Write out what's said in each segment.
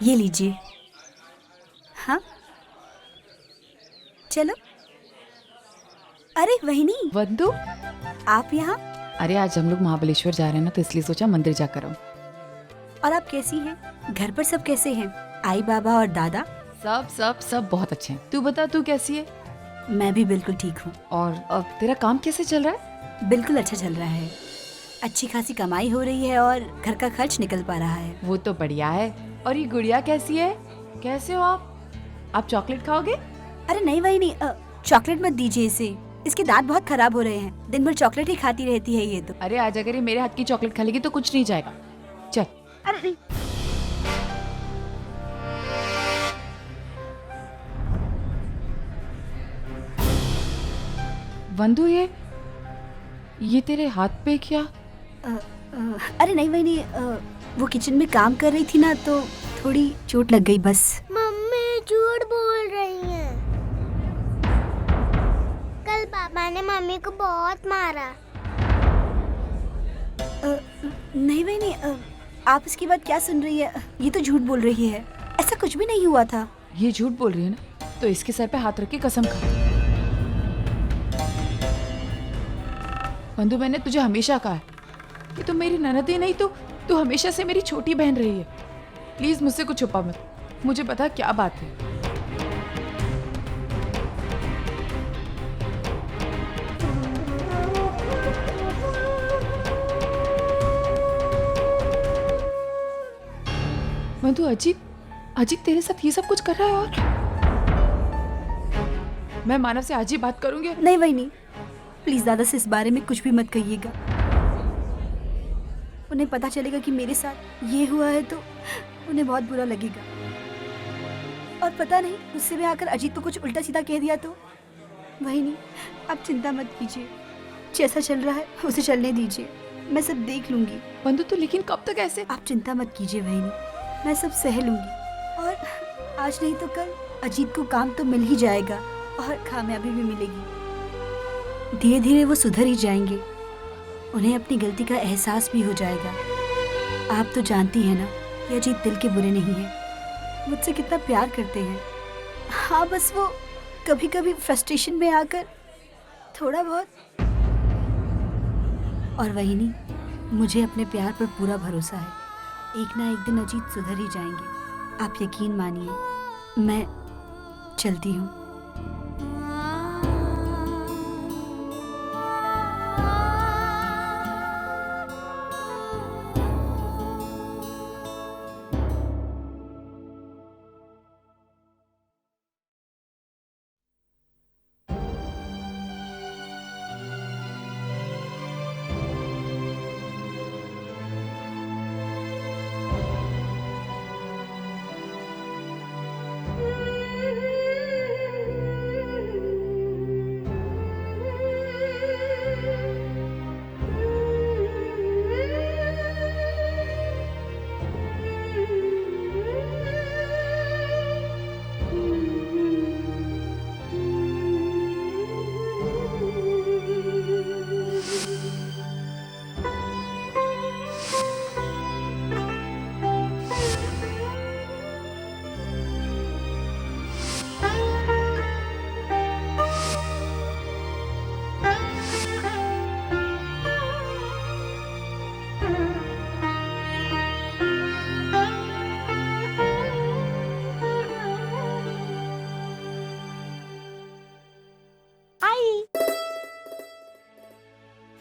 ये लीजिए। हाँ चलो। अरे वहिनी, वंदु, आप यहाँ? अरे आज हम लोग महाबलेश्वर जा रहे हैं ना, तो इसलिए सोचा मंदिर जाकर आऊं। और आप कैसी हैं? घर पर सब कैसे हैं? आई बाबा और दादा? सब सब सब बहुत अच्छे हैं। तू बता, तू कैसी है? मैं भी बिल्कुल ठीक हूँ। और अब तेरा काम कैसे चल रहा है? बिल्कुल अच्छा चल रहा है। अच्छी खासी कमाई हो रही है और घर का खर्च निकल पा रहा है। वो तो बढ़िया है। और ये गुड़िया कैसी है? कैसे हो आप? आप चॉकलेट खाओगे? अरे नहीं वहिनी, चॉकलेट मत दीजिए इसे। इसके दांत बहुत खराब हो रहे हैं। दिन भर चॉकलेट ही खाती रहती है ये तो। अरे आज अगर ये मेरे हाथ की चॉकलेट खा लेगी तो कुछ नहीं जाएगा। चल। अरे नहीं। वंदु, ये तेरे हाथ पे क्या? अरे नहीं वहिनी, वो किचन में काम कर रही थी ना, तो थोड़ी चोट लग गई बस। मम्मी झूठ बोल रही हैं। कल पापा ने मम्मी को बहुत मारा। नहीं वहिनी, आप इसकी बात क्या सुन रही है? ये तो झूठ बोल रही है। ऐसा कुछ भी नहीं हुआ था। ये झूठ बोल रही है ना, तो इसके सर पे हाथ रख के कसम खा। वंदु, मैंने तुझे हमेशा कहा है कि तुम मेरी ननद ही नहीं, तू हमेशा से मेरी छोटी बहन रही है। प्लीज मुझसे कुछ छुपा मत। मुझे पता क्या बात है। वंदु, अजीब अजीब तेरे साथ ये सब कुछ कर रहा है। और मैं मानव से आज ही बात करूंगी। नहीं वहिनी, प्लीज दादा से इस बारे में कुछ भी मत कहिएगा। उन्हें पता चलेगा कि मेरे साथ ये हुआ है तो उन्हें बहुत बुरा लगेगा। और पता नहीं, गुस्से में आकर अजीत को कुछ उल्टा सीधा कह दिया तो। वहिनी, आप चिंता मत कीजिए। जैसा चल रहा है उसे चलने दीजिए। मैं सब देख लूंगी। वंदु, तू लेकिन कब तक ऐसे? आप चिंता मत कीजिए वहिनी, मैं सब सह लूंगी। और आज नहीं तो कल अजीत को काम तो मिल ही जाएगा और कामयाबी भी मिलेगी। धीरे धीरे वो सुधर ही जाएंगे। उन्हें अपनी गलती का एहसास भी हो जाएगा। आप तो जानती हैं ना कि अजीत दिल के बुरे नहीं हैं। मुझसे कितना प्यार करते हैं। हाँ, बस वो कभी कभी फ्रस्ट्रेशन में आकर थोड़ा बहुत। और वहिनी, मुझे अपने प्यार पर पूरा भरोसा है। एक ना एक दिन अजीत सुधर ही जाएंगे। आप यकीन मानिए। मैं चलती हूँ।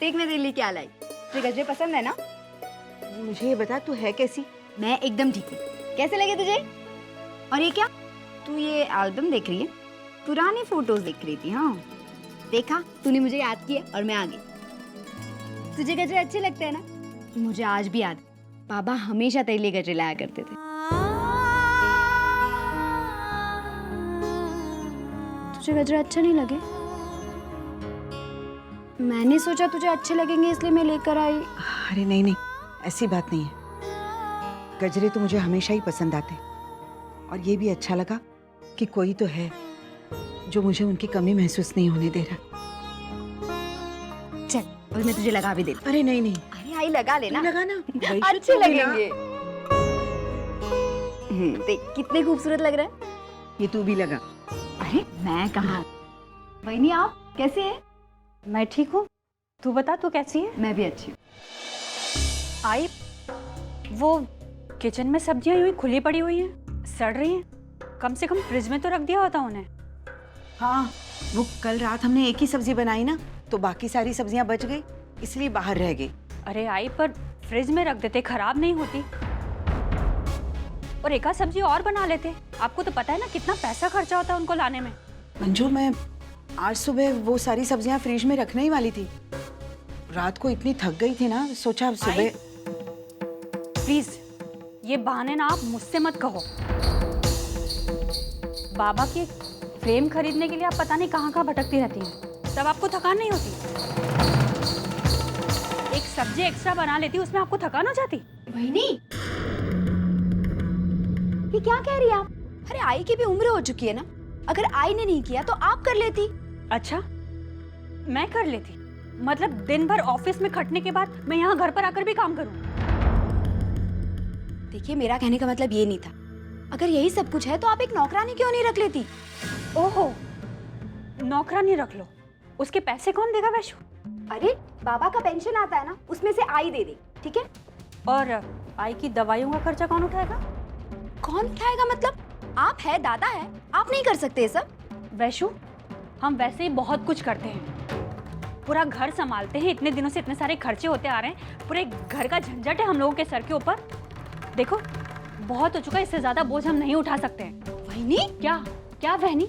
देख मैं तेरे लिए क्या लाई। तुझे गजरे पसंद है ना? मुझे ये बता, तू है कैसी? मैं एकदम ठीक हूँ। कैसे लगे तुझे? और ये क्या? तू ये एल्बम देख रही है? पुरानी फोटोज देख रही थी? हाँ देखा, तूने मुझे याद किया और मैं आ गई। तुझे गजरे अच्छे लगते हैं ना? मुझे आज भी याद, बाबा हमेशा तेरे लिए गजरे लाया करते थे। तुझे गजरे अच्छे नहीं लगे? मैंने सोचा तुझे अच्छे लगेंगे इसलिए मैं लेकर आई। अरे नहीं नहीं, ऐसी बात नहीं है। गजरे तो मुझे हमेशा ही पसंद आते, और ये भी अच्छा लगा कि कोई तो है जो मुझे उनकी कमी महसूस नहीं होने दे रहा। चल और मैं तुझे लगा भी देती। अरे नहीं नहीं, अरे आई लगा लेना। लगा ना, अच्छे लगेंगे। देख कितने खूबसूरत लग रहा है। ये तू भी लगा। अरे मैं कहाँ। बहनी आप कैसे हैं? मैं ठीक हूँ, तू बता तू कैसी है? मैं भी अच्छी हूँ। आई, वो किचन में सब्जियां यूं ही खुली पड़ी हुई हैं, सड़ रही हैं। कम से कम फ्रिज में तो रख दिया होता उन्हें। हाँ, वो कल रात हमने एक ही सब्जी बनाई ना, तो बाकी सारी सब्जियां बच गई, इसलिए बाहर रह गई। अरे आई, पर फ्रिज में रख देते, खराब नहीं होती। और एक आध सब्जी और बना लेते। आपको तो पता है ना कितना पैसा खर्चा होता है उनको लाने में। मंजू, मैं आज सुबह वो सारी सब्जियां फ्रिज में रखने ही वाली थी। रात को इतनी थक गई थी ना, सोचा अब सुबह। प्लीज ये बहाने ना आप मुझसे मत कहो। बाबा की फ्रेम खरीदने के लिए आप पता नहीं कहाँ कहाँ भटकती रहती हैं, तब आपको थकान नहीं होती। एक सब्जी एक्स्ट्रा बना लेती, उसमें आपको थकान हो जाती। बहनी ये क्या कह रही है आप? अरे आई की भी उम्र हो चुकी है ना, अगर आई ने नहीं किया तो आप कर लेती। अच्छा, मैं कर लेती? मतलब दिन भर ऑफिस में खटने के बाद मैं यहाँ घर पर आकर भी काम करूँ? देखिए मेरा कहने का मतलब ये नहीं था। अगर यही सब कुछ है तो आप एक नौकरानी क्यों नहीं रख लेती? ओहो, नौकरानी रख लो, उसके पैसे कौन देगा वैशु? अरे बाबा का पेंशन आता है ना, उसमें से आई दे दे, ठीक है? और आई की दवाइयों का खर्चा कौन उठाएगा? कौन उठाएगा मतलब? आप है, दादा है, आप नहीं कर सकते ये सब? वैशु, हम वैसे ही बहुत कुछ करते हैं, पूरा घर संभालते हैं, इतने दिनों से इतने सारे खर्चे होते आ रहे हैं, पूरे घर का झंझट है हम लोगों के सर के ऊपर। देखो बहुत हो चुका है, इससे ज्यादा बोझ हम नहीं उठा सकते हैं। वहीनी क्या क्या बहनी?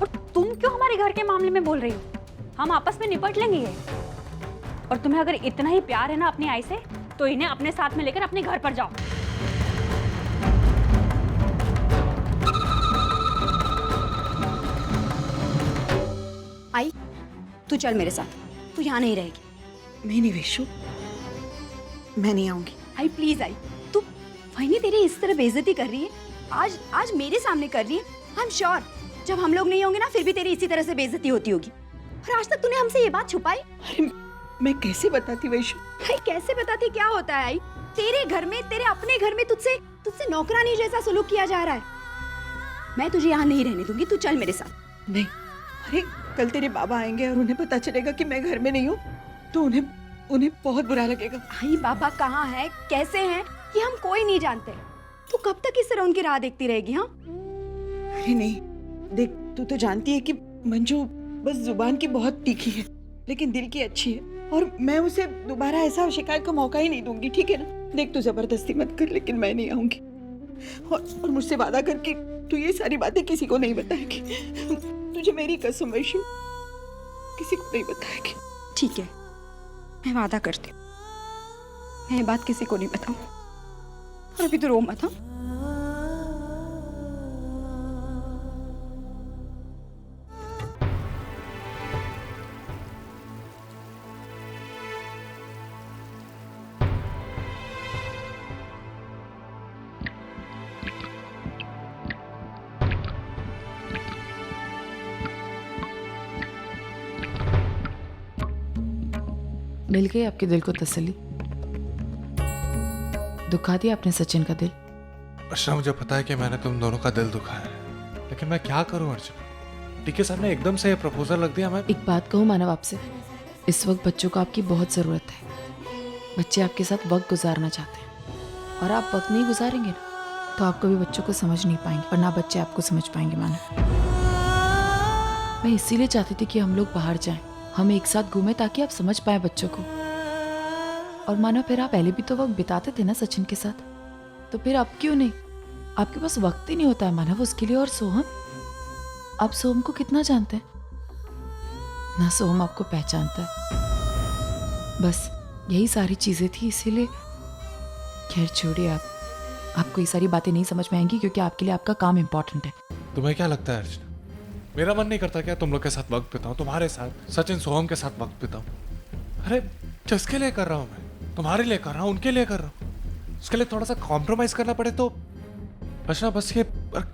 और तुम क्यों हमारे घर के मामले में बोल रही हो? हम आपस में निपट लेंगे ये। और तुम्हें अगर इतना ही प्यार है ना अपनी आई से, तो इन्हें अपने साथ में लेकर अपने घर पर जाओ। आई, तू चल मेरे साथ, तू यहाँ नहीं रहेगी। नहीं विशु, मैं नहीं आऊंगी। आई प्लीज आई, तू वहीनी तेरी इस तरह बेइज्जती कर रही है, आज मेरे सामने कर रही है। आई एम श्योर जब हम लोग नहीं होंगे ना, फिर भी तेरी इसी तरह से बेइज्जती होती होगी। और आज तक तूने हमसे ये बात छुपाई। अरे मैं कैसे बताती वैशु? भाई कैसे बताती? क्या होता है आई? तेरे घर में, तेरे अपने घर में तुझसे नौकरानी जैसा सलूक किया जा रहा है। मैं तुझे यहाँ नहीं रहने दूंगी, तू चल मेरे साथ। नहीं, अरे कल तेरे बाबा आएंगे और उन्हें पता चलेगा कि मैं घर में नहीं हूँ, तो उन्हें बहुत बुरा लगेगा। भाई बाबा कहाँ है, कैसे हैं, ये हम कोई नहीं जानते। तू कब तक इस तरह उनकी राह देखती रहेगी? हाँ अरे नहीं, देख तू तो जानती है कि मंजू बस जुबान की बहुत तीखी है, लेकिन दिल की अच्छी है, और मैं उसे दोबारा ऐसा शिकायत का मौका ही नहीं दूंगी, ठीक है ना? देख तू जबरदस्ती मत कर, लेकिन मैं नहीं आऊंगी। और मुझसे वादा कर कि तू ये सारी बातें किसी को नहीं बताएगी। तुझे मेरी कसम वैशु, किसी को नहीं बताएगी। ठीक है, मैं वादा करती हूँ, मैं ये बात किसी को नहीं बताऊँ। और अभी तो रो मत। हाँ मिल गई आपके दिल को तसल्ली? दुखा दिया आपने सचिन का दिल? अर्चना, मुझे पता है कि मैंने तुम दोनों का दिल दुखाया है, लेकिन मैं क्या करूं अर्चना? टीके साहब ने एकदम से ये प्रपोजल रख दिया। मैं एक बात कहूँ मानव आपसे, इस वक्त बच्चों को आपकी बहुत ज़रूरत है। बच्चे आपके साथ वक्त गुजारना चाहते हैं, और आप वक्त नहीं गुजारेंगे ना, तो आप कभी बच्चों को समझ नहीं पाएंगे, और ना बच्चे आपको समझ पाएंगे। मानव, मैं इसीलिए चाहती थी कि हम लोग बाहर जाएं, हम एक साथ घूमें, ताकि आप समझ पाए बच्चों को। और मानो फिर आप पहले भी तो वक्त बिताते थे ना सचिन के साथ, तो फिर अब क्यों नहीं? आपके पास वक्त ही नहीं होता है मानव उसके लिए। और सोहम, आप सोहम को कितना जानते हैं? ना सोहम आपको पहचानता है। बस यही सारी चीजें थी, इसीलिए। खैर छोड़िए, आपको ये सारी बातें नहीं समझ में आएंगी, क्योंकि आपके लिए आपका काम इम्पोर्टेंट है। तुम्हें क्या लगता है अर्चना, मेरा मन नहीं करता क्या तुम लोग के साथ वक्त बिताऊं, तुम्हारे साथ, सचिन सोहम के साथ वक्त बिताऊं? अरे किसके लिए कर रहा हूं मैं? तुम्हारे लिए कर रहा हूं, उनके लिए कर रहा हूं। उसके लिए थोड़ा सा कॉम्प्रोमाइज करना पड़े तो अर्चना, बस ये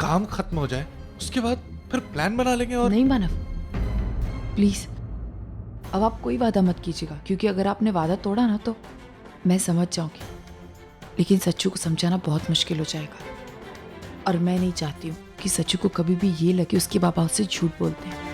काम खत्म हो जाए, उसके बाद फिर प्लान बना लेंगे। और नहीं मानव, प्लीज अब आप कोई वादा मत कीजिएगा, क्योंकि अगर आपने वादा तोड़ा ना तो मैं समझ जाऊंगी, लेकिन सच्चू को समझाना बहुत मुश्किल हो जाएगा। और मैं नहीं चाहती हूँ कि सच्चू को कभी भी ये लगे उसके पापा उससे झूठ बोलते हैं।